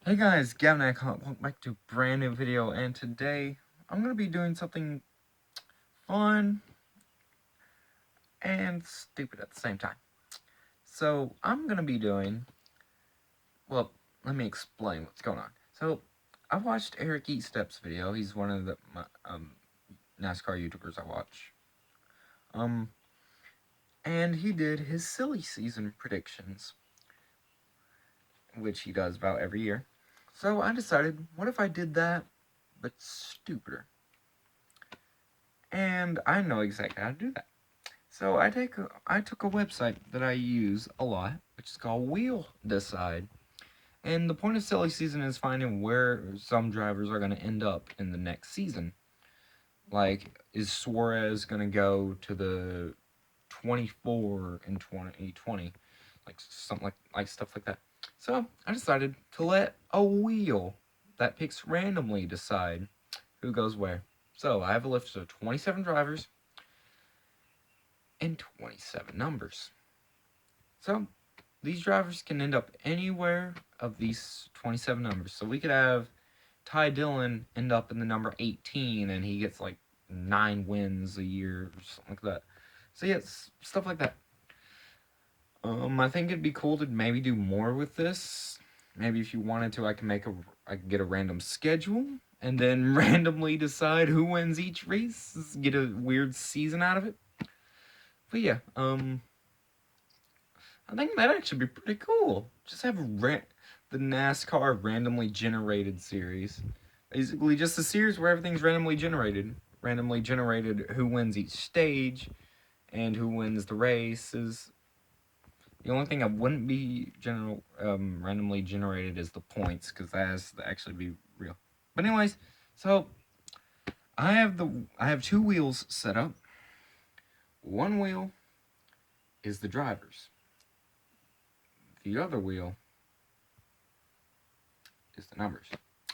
Hey guys, Gavin, welcome back to a brand new video, and today I'm going to be doing something fun and stupid at the same time. So, I'm going to be doing, well, let me explain what's going on. So, I watched Eric Eatstep's video. He's one of the NASCAR YouTubers I watch. And he did his silly season predictions, which he does about every year. So, I decided, what if I did that, but stupider? And I know exactly how to do that. So I took a website that I use a lot, which is called Wheel Decide. And the point of silly season is finding where some drivers are going to end up in the next season. Like, is Suarez going to go to the 24 in 2020? Like something like stuff like that. So I decided to let a wheel that picks randomly decide who goes where. So I have a list of 27 drivers and 27 numbers. So these drivers can end up anywhere of these 27 numbers. So we could have Ty Dillon end up in the number 18 and he gets like 9 wins a year or something like that. So yeah, stuff like that. I think it'd be cool to maybe do more with this. Maybe if you wanted to, I could get a random schedule and then randomly decide who wins each race. Get a weird season out of it. But yeah, I think that'd actually be pretty cool. Just have the NASCAR randomly generated series. Basically, just a series where everything's randomly generated. Randomly generated who wins each stage and who wins the races. The only thing that wouldn't be randomly generated is the points, because that has to actually be real. But anyways, so I have two wheels set up. One wheel is the drivers. The other wheel is the numbers.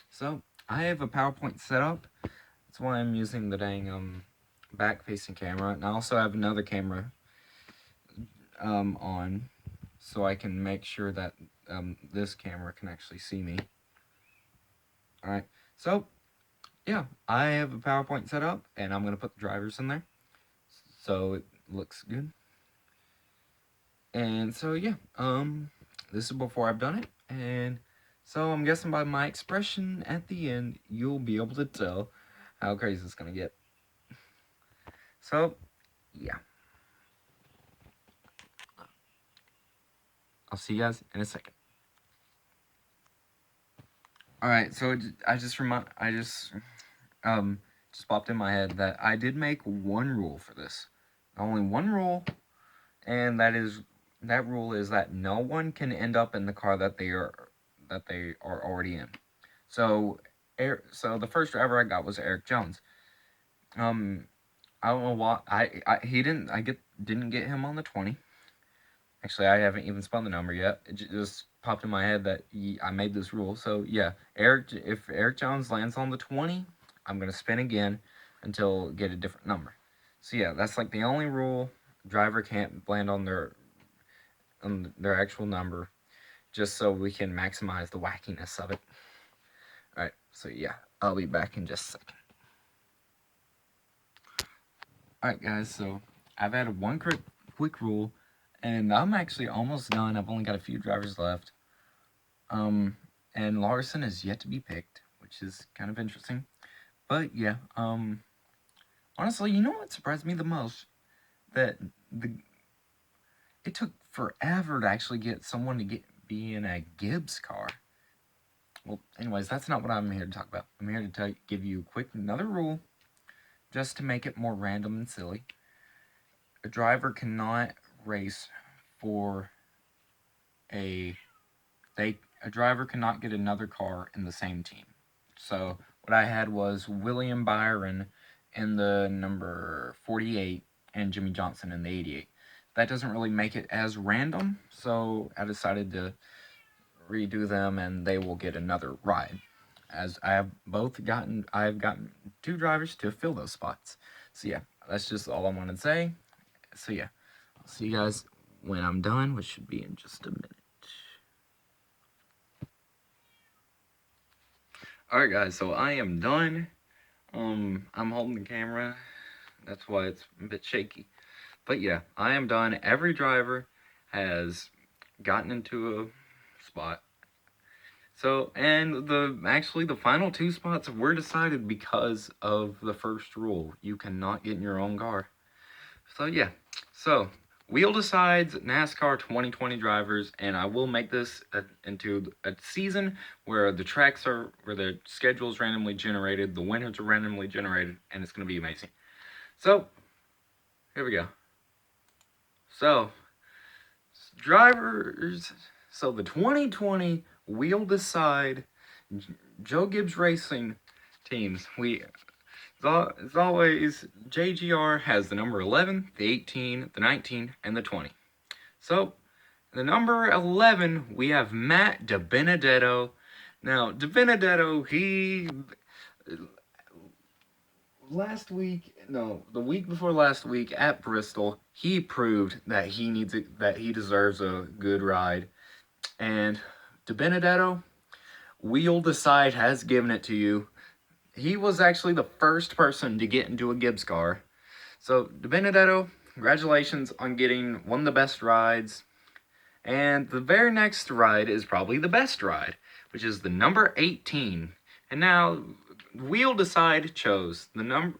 So I have a PowerPoint set up. That's why I'm using the dang back-facing camera, and I also have another camera on, so I can make sure that this camera can actually see me. All right. So yeah, I have a PowerPoint set up, and I'm gonna put the drivers in there, so it looks good. And so yeah, this is before I've done it, and so I'm guessing by my expression at the end, you'll be able to tell how crazy it's gonna get. So yeah, I'll see you guys in a second. All right, so I just popped in my head that I did make one rule for this, only one rule, and that rule is that no one can end up in the car that they are already in. So, so the first driver I got was Eric Jones. I don't know why didn't get him on the 20. Actually, I haven't even spun the number yet. It just popped in my head that I made this rule. So yeah, if Eric Jones lands on the 20, I'm gonna spin again until get a different number. So yeah, that's like the only rule. Driver can't land on their actual number, just so we can maximize the wackiness of it. All right. So yeah, I'll be back in just a second. All right, guys. So I've added one quick rule, and I'm actually almost done. I've only got a few drivers left. And Larson is yet to be picked, which is kind of interesting. But yeah, honestly, you know what surprised me the most? That it took forever to actually get someone to be in a Gibbs car. Well, anyways, that's not what I'm here to talk about. I'm here to give you another rule, just to make it more random and silly. A driver cannot race for a driver cannot get another car in the same team. So what I had was William Byron in the number 48 and Jimmy Johnson in the 88. That doesn't really make it as random, so I decided to redo them, and they will get another ride. As I've gotten two drivers to fill those spots. So yeah, that's just all I wanted to say. So yeah, I'll see you guys when I'm done, which should be in just a minute. Alright guys, so I am done. I'm holding the camera. That's why it's a bit shaky. But yeah, I am done. Every driver has gotten into a spot. So, and the final 2 spots were decided because of the first rule. You cannot get in your own car. So yeah, so we'll decides NASCAR 2020 drivers, and I will make this into a season where the tracks are, where the schedule is randomly generated, the winners are randomly generated, and it's going to be amazing. So, here we go. So, drivers, so the 2020 Wheel Decide Joe Gibbs Racing teams, as always, JGR has the number 11, the 18, the 19, and the 20. So, the number 11, we have Matt DiBenedetto. Now, DiBenedetto, the week before last week at Bristol, he proved that he deserves a good ride. And DiBenedetto, Wheel Decide has given it to you. He was actually the first person to get into a Gibbs car. So, DiBenedetto, congratulations on getting one of the best rides. And the very next ride is probably the best ride, which is the number 18. And now, Wheel Decide chose the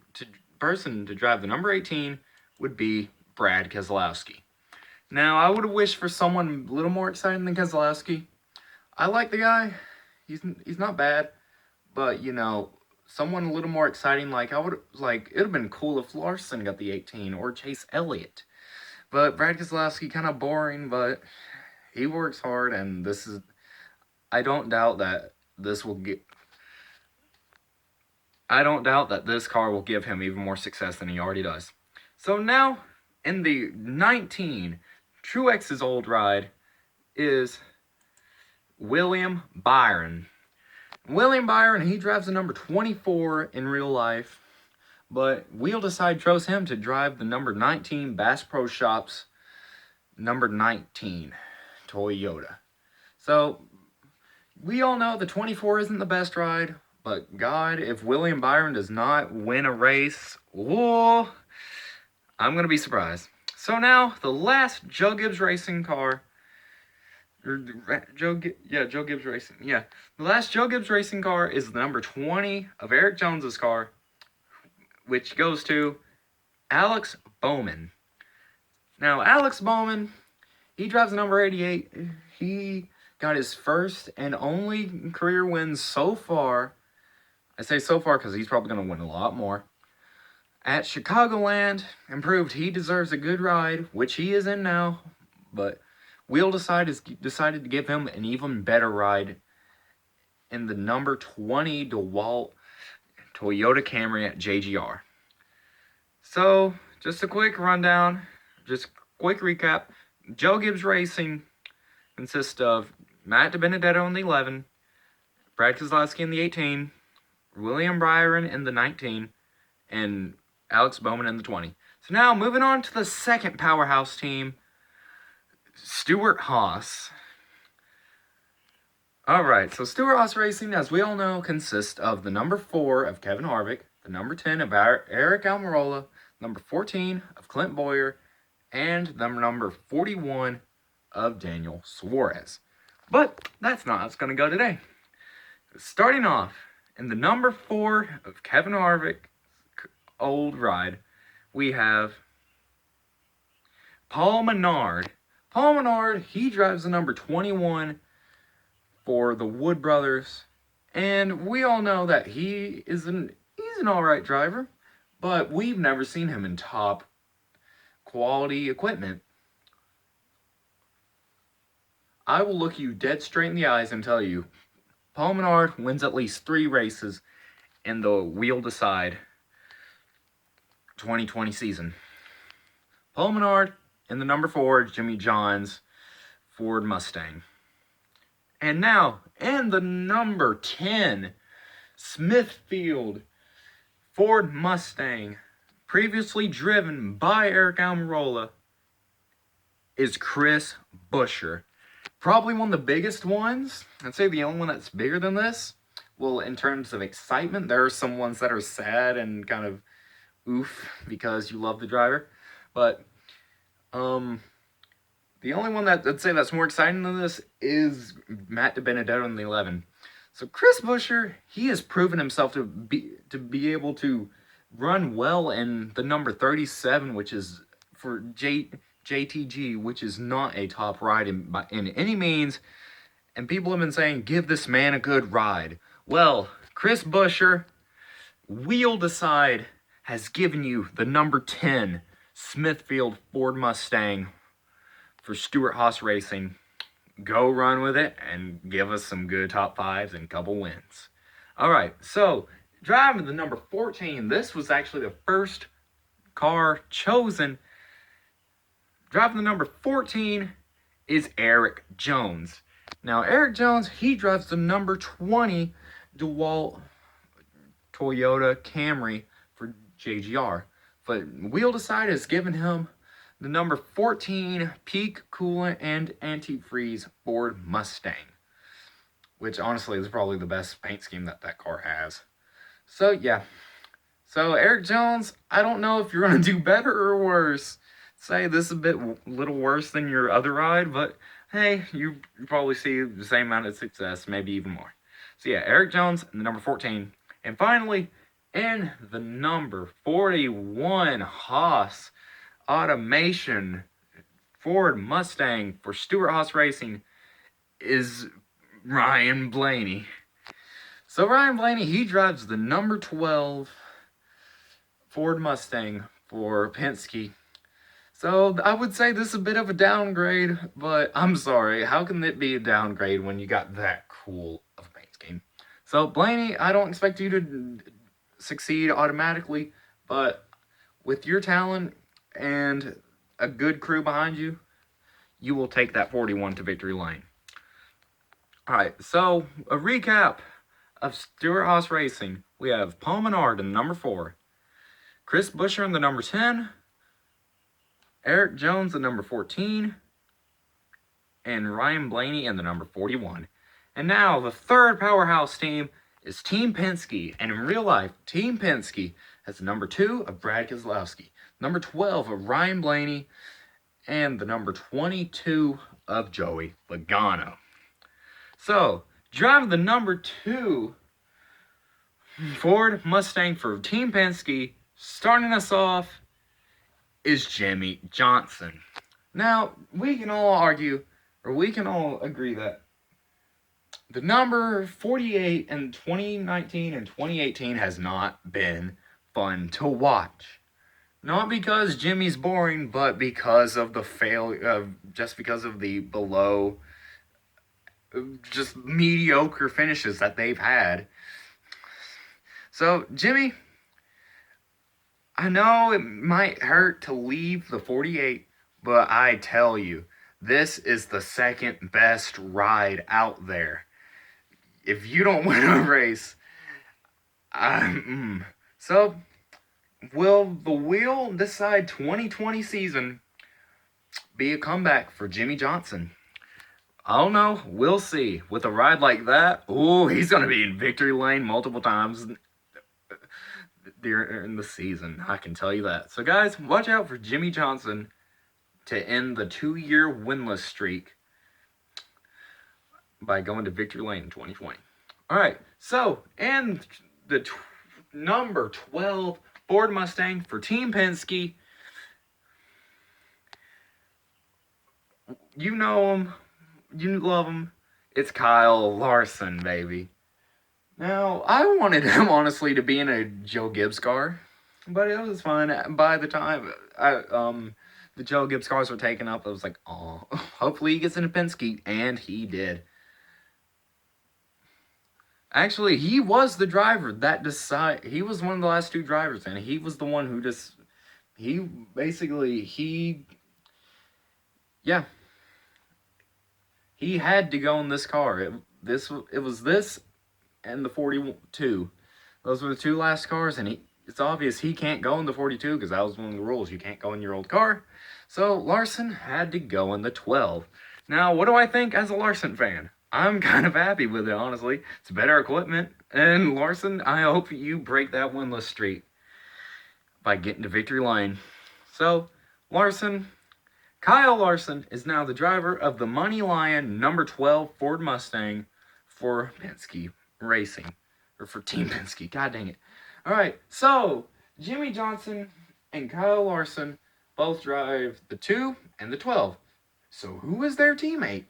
person to drive the number 18 would be Brad Keselowski. Now, I would have wished for someone a little more exciting than Keselowski. I like the guy. He's not bad, but you know, someone a little more exciting. Like it'd have been cool if Larson got the 18 or Chase Elliott. But Brad Keselowski kind of boring, but he works hard, and I don't doubt that this car will give him even more success than he already does. So now, in the 19, Truex's old ride is William Byron. William Byron, he drives the number 24 in real life, but Wheel Decide chose him to drive the number 19 Bass Pro Shops number 19 Toyota. So, we all know the 24 isn't the best ride, but God, if William Byron does not win a race, whoa, I'm going to be surprised. So now, the last Joe Gibbs Racing car, Joe Gibbs Racing, yeah. The last Joe Gibbs Racing car is the number 20 of Eric Jones's car, which goes to Alex Bowman. Now, Alex Bowman, he drives the number 88. He got his first and only career win so far. I say so far because he's probably going to win a lot more. At Chicagoland, and proved he deserves a good ride, which he is in now. But Wheel decided to give him an even better ride in the number 20 DeWalt Toyota Camry at JGR. So, just a quick rundown, just a quick recap. Joe Gibbs Racing consists of Matt DiBenedetto in the 11, Brad Keselowski in the 18, William Byron in the 19, and Alex Bowman in the 20. So now, moving on to the second powerhouse team, Stewart-Haas. Alright, so Stewart-Haas Racing, as we all know, consists of the number 4 of Kevin Harvick, the number 10 of Eric Almirola, number 14 of Clint Bowyer, and the number 41 of Daniel Suarez. But that's not how it's going to go today. Starting off, in the number 4 of Kevin Harvick's old ride, we have Paul Menard. Paul Menard, he drives the number 21 for the Wood Brothers, and we all know that he's an alright driver, but we've never seen him in top quality equipment. I will look you dead straight in the eyes and tell you, Paul Menard wins at least 3 races in the Wheel Decide 2020 season. Paul Menard in the number 4 Jimmy John's Ford Mustang. And now, in the number 10 Smithfield Ford Mustang, previously driven by Eric Almirola, is Chris Buescher. Probably one of the biggest ones. I'd say the only one that's bigger than this well, in terms of excitement, there are some ones that are sad and kind of oof because you love the driver. But the only one that I'd say that's more exciting than this is Matt DiBenedetto in the 11. So Chris Buescher, he has proven himself to be able to run well in the number 37, which is for JTG, which is not a top ride in any means. And people have been saying, give this man a good ride. Well, Chris Buescher, Wheel Decide, has given you the number 10 Smithfield Ford Mustang for Stewart-Haas Racing. Go run with it and give us some good top fives and a couple wins. All right, so driving the number 14, this was actually the first car chosen. Driving the number 14 is Eric Jones. Now, Eric Jones, he drives the number 20 DeWalt Toyota Camry for JGR. But Wheel Decide has given him the number 14 Peak Coolant and Antifreeze Ford Mustang, which honestly is probably the best paint scheme that car has. So yeah, so Eric Jones, I don't know if you're gonna do better or worse. Say this is a little worse than your other ride, but hey, you probably see the same amount of success, maybe even more. So yeah, Eric Jones in the number 14, and finally in the number 41 Haas Automation Ford Mustang for Stewart-Haas Racing is Ryan Blaney. So Ryan Blaney, he drives the number 12 Ford Mustang for Penske. So I would say this is a bit of a downgrade, but I'm sorry. How can it be a downgrade when you got that cool of a paint scheme? So Blaney, I don't expect you to succeed automatically, but with your talent and a good crew behind you, you will take that 41 to victory lane. Alright, so a recap of Stewart-Haas Racing. We have Paul Menard in the number 4, Chris Buescher in the number 10, Eric Jones in the number 14, and Ryan Blaney in the number 41. And now the third powerhouse team is Team Penske, and in real life, Team Penske has the number 2 of Brad Keselowski, number 12 of Ryan Blaney, and the number 22 of Joey Logano. So, driving the number 2 Ford Mustang for Team Penske, starting us off, is Jimmie Johnson. Now, we can all argue, or we can all agree that the number 48 in 2019 and 2018 has not been fun to watch. Not because Jimmy's boring, but because of the just because of the below, just mediocre finishes that they've had. So, Jimmy, I know it might hurt to leave the 48, but I tell you, this is the second best ride out there. If you don't win a race, so will the Wheel Decide 2020 season be a comeback for Jimmie Johnson? I don't know. We'll see. With a ride like that, ooh, he's going to be in victory lane multiple times during the season. I can tell you that. So, guys, watch out for Jimmie Johnson to end the 2-year winless streak by going to victory lane in 2020. All right. So, and the number 12 Ford Mustang for Team Penske. You know him. You love him. It's Kyle Larson, baby. Now, I wanted him, honestly, to be in a Joe Gibbs car. But it was fun. By the time the Joe Gibbs cars were taken up, I was like, oh, hopefully he gets into Penske. And he did. Actually, he was the driver that he was one of the last 2 drivers, and he was the one who he had to go in this car. It was this and the 42. Those were the 2 last cars, and it's obvious he can't go in the 42 because that was one of the rules. You can't go in your old car. So Larson had to go in the 12. Now, what do I think as a Larson fan? I'm kind of happy with it, honestly. It's better equipment. And Larson, I hope you break that winless streak by getting to victory lane. So, Kyle Larson is now the driver of the Money Lion number 12 Ford Mustang for Penske Racing. Or for Team Penske. God dang it. Alright, so Jimmy Johnson and Kyle Larson both drive the 2 and the 12. So who is their teammate?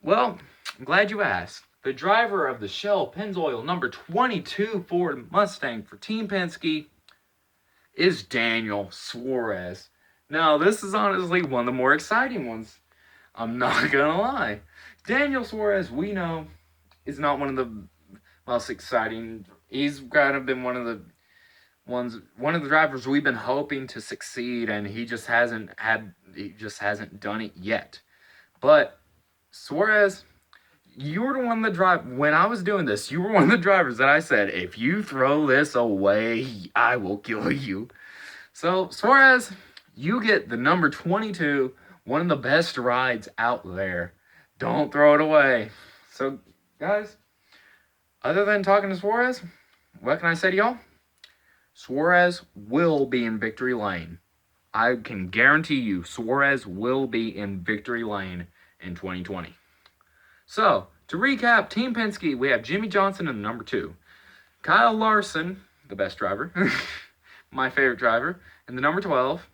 Well, I'm glad you asked. The driver of the Shell Pennzoil number 22 Ford Mustang for Team Penske is Daniel Suarez. Now, this is honestly one of the more exciting ones. I'm not gonna lie. Daniel Suarez, we know, is not one of the most exciting. He's kind of been one of the drivers we've been hoping to succeed, and he just hasn't done it yet. But Suarez, you were the one that when I was doing this, you were one of the drivers that I said, if you throw this away, I will kill you. So, Suarez, you get the number 22, one of the best rides out there. Don't throw it away. So, guys, other than talking to Suarez, what can I say to y'all? Suarez will be in victory lane. I can guarantee you Suarez will be in victory lane in 2020. So, to recap, Team Penske, we have Jimmy Johnson in the number 2. Kyle Larson, the best driver, my favorite driver, in the number 12.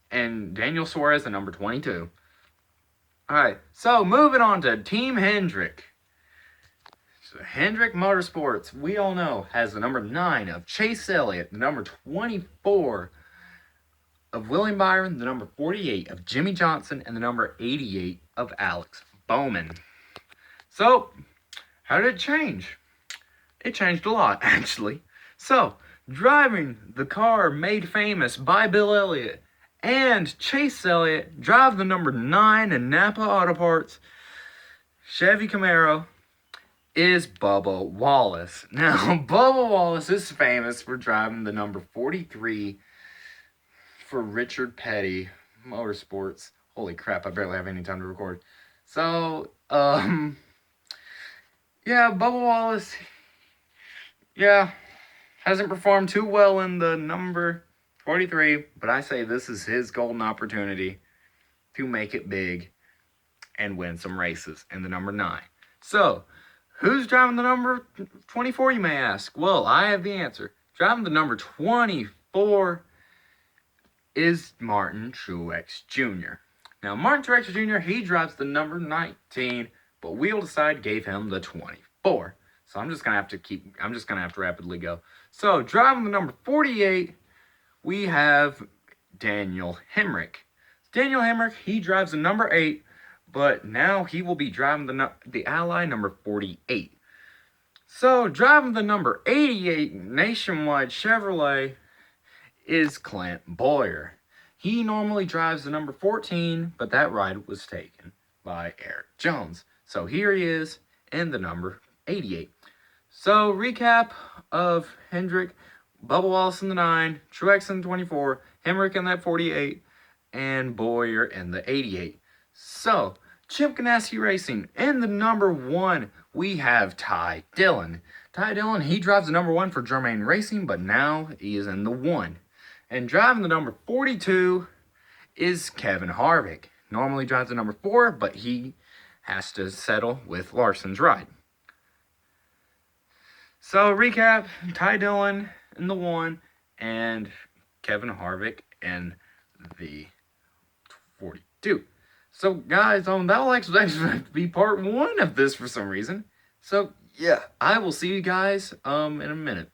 And Daniel Suarez, the number 22. Alright, so moving on to Team Hendrick. So Hendrick Motorsports, we all know, has the number 9 of Chase Elliott, the number 24 of William Byron, the number 48 of Jimmy Johnson, and the number 88 of Alex Bowman. So, how did it change? It changed a lot, actually. So, driving the car made famous by Bill Elliott and Chase Elliott drive the number 9 in Napa Auto Parts Chevy Camaro is Bubba Wallace. Now, Bubba Wallace is famous for driving the number 43 for Richard Petty Motorsports. Holy crap, I barely have any time to record. So, yeah, Bubba Wallace, hasn't performed too well in the number 43, but I say this is his golden opportunity to make it big and win some races in the number 9. So, who's driving the number 24, you may ask? Well, I have the answer. Driving the number 24 is Martin Truex Jr. Now, Martin Truex Jr., he drives the number 19, but Wheel Decide gave him the 24. So I'm just going to have to rapidly go. So, driving the number 48, we have Daniel Hemrick. Daniel Hemrick, he drives the number 8, but now he will be driving the Ally number 48. So, driving the number 88 Nationwide Chevrolet is Clint Boyer. He normally drives the number 14, but that ride was taken by Eric Jones. So, here he is in the number 88. So, recap of Hendrick, Bubba Wallace in the 9, Truex in the 24, Hemrick in that 48, and Boyer in the 88. So, Chip Ganassi Racing, in the number 1, we have Ty Dillon. Ty Dillon, he drives the number 1 for Germain Racing, but now he is in the 1. And driving the number 42 is Kevin Harvick. Normally drives the number 4, but he has to settle with Larson's ride. So, recap, Ty Dillon in the 1, and Kevin Harvick in the 42. So, guys, that will actually be part 1 of this for some reason. So, yeah, I will see you guys in a minute.